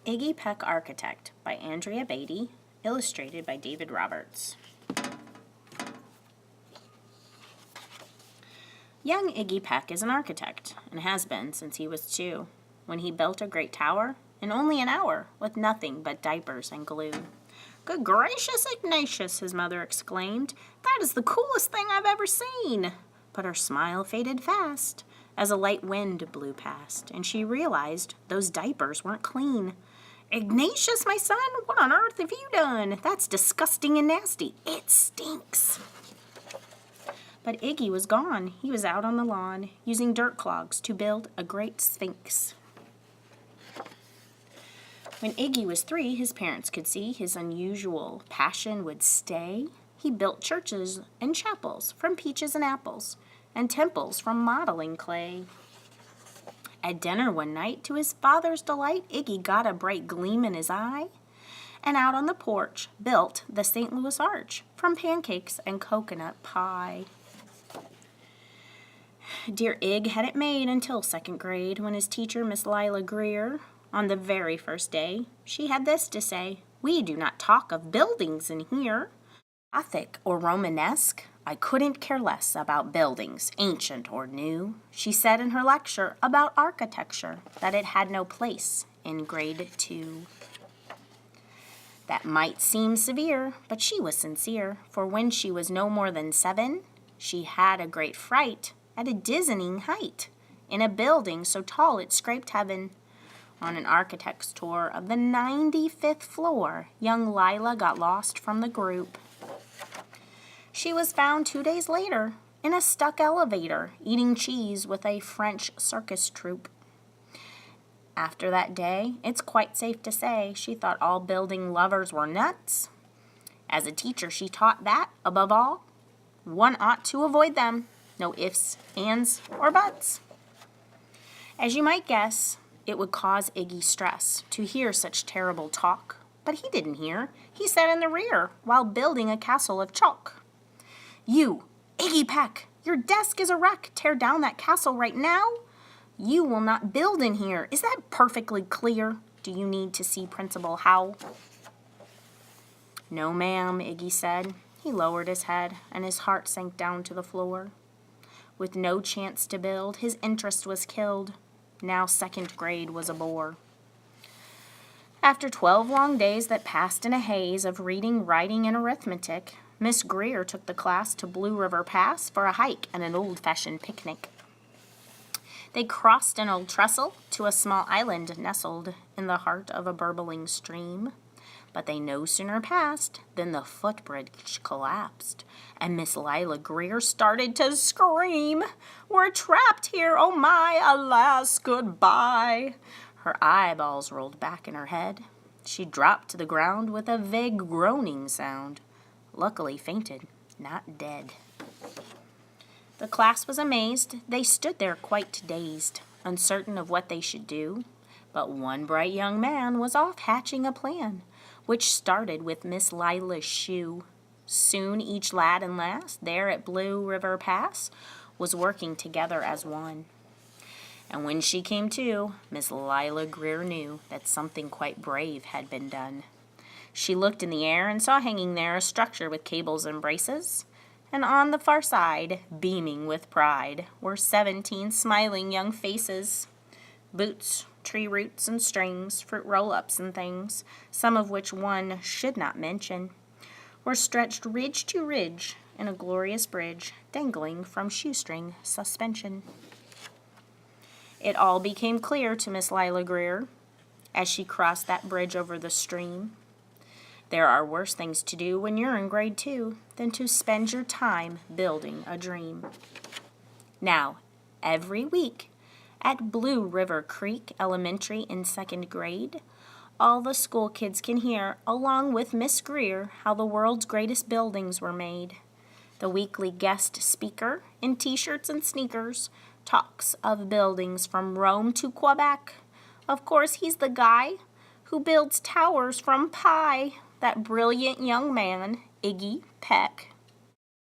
Iggy Peck Architect by Andrea Beatty, illustrated by David Roberts. Young Iggy Peck is an architect, and has been since he was 2, when he built a great tower in only an hour with nothing but diapers and glue. "Good gracious, Ignatius," his mother exclaimed, "that is the coolest thing I've ever seen." But her smile faded fast as a light wind blew past, and she realized those diapers weren't clean. "Ignatius, my son, what on earth have you done? That's disgusting and nasty. It stinks." But Iggy was gone. He was out on the lawn, using dirt clogs to build a great sphinx. When Iggy was 3, his parents could see his unusual passion would stay. He built churches and chapels from peaches and apples, and temples from modeling clay. At dinner one night, to his father's delight, Iggy got a bright gleam in his eye, and out on the porch built the St. Louis Arch from pancakes and coconut pie. Dear Ig had it made until 2nd grade, when his teacher, Miss Lila Greer, on the very first day, she had this to say: "We do not talk of buildings in here. Gothic or Romanesque, I couldn't care less about buildings, ancient or new." She said in her lecture about architecture that it had no place in grade 2. That might seem severe, but she was sincere, for when she was no more than 7, she had a great fright at a dizzying height in a building so tall it scraped heaven. On an architect's tour of the 95th floor, young Lila got lost from the group. She was found 2 days later in a stuck elevator, eating cheese with a French circus troupe. After that day, it's quite safe to say she thought all building lovers were nuts. As a teacher, she taught that, above all, one ought to avoid them. No ifs, ands, or buts. As you might guess, it would cause Iggy stress to hear such terrible talk. But he didn't hear. He sat in the rear while building a castle of chalk. "You, Iggy Peck, your desk is a wreck. Tear down that castle right now. You will not build in here. Is that perfectly clear? Do you need to see Principal Howe?" "No, ma'am," Iggy said. He lowered his head, and his heart sank down to the floor. With no chance to build, his interest was killed. Now 2nd grade was a bore. After 12 long days that passed in a haze of reading, writing, and arithmetic, Miss Greer took the class to Blue River Pass for a hike and an old-fashioned picnic. They crossed an old trestle to a small island nestled in the heart of a burbling stream. But they no sooner passed than the footbridge collapsed, and Miss Lila Greer started to scream. "We're trapped here, oh my, alas, goodbye." Her eyeballs rolled back in her head. She dropped to the ground with a vague groaning sound. Luckily fainted, not dead. The class was amazed. They stood there quite dazed, uncertain of what they should do. But one bright young man was off hatching a plan, which started with Miss Lila's shoe. Soon each lad and lass there at Blue River Pass was working together as one. And when she came to, Miss Lila Greer knew that something quite brave had been done. She looked in the air and saw hanging there a structure with cables and braces, and on the far side, beaming with pride, were 17 smiling young faces. Boots, tree roots and strings, fruit roll-ups and things, some of which one should not mention, were stretched ridge to ridge in a glorious bridge dangling from shoestring suspension. It all became clear to Miss Lila Greer as she crossed that bridge over the stream. There are worse things to do when you're in grade 2 than to spend your time building a dream. Now, every week, at Blue River Creek Elementary in 2nd grade, all the school kids can hear, along with Miss Greer, how the world's greatest buildings were made. The weekly guest speaker, in t-shirts and sneakers, talks of buildings from Rome to Quebec. Of course, he's the guy who builds towers from pie, that brilliant young man, Iggy Peck.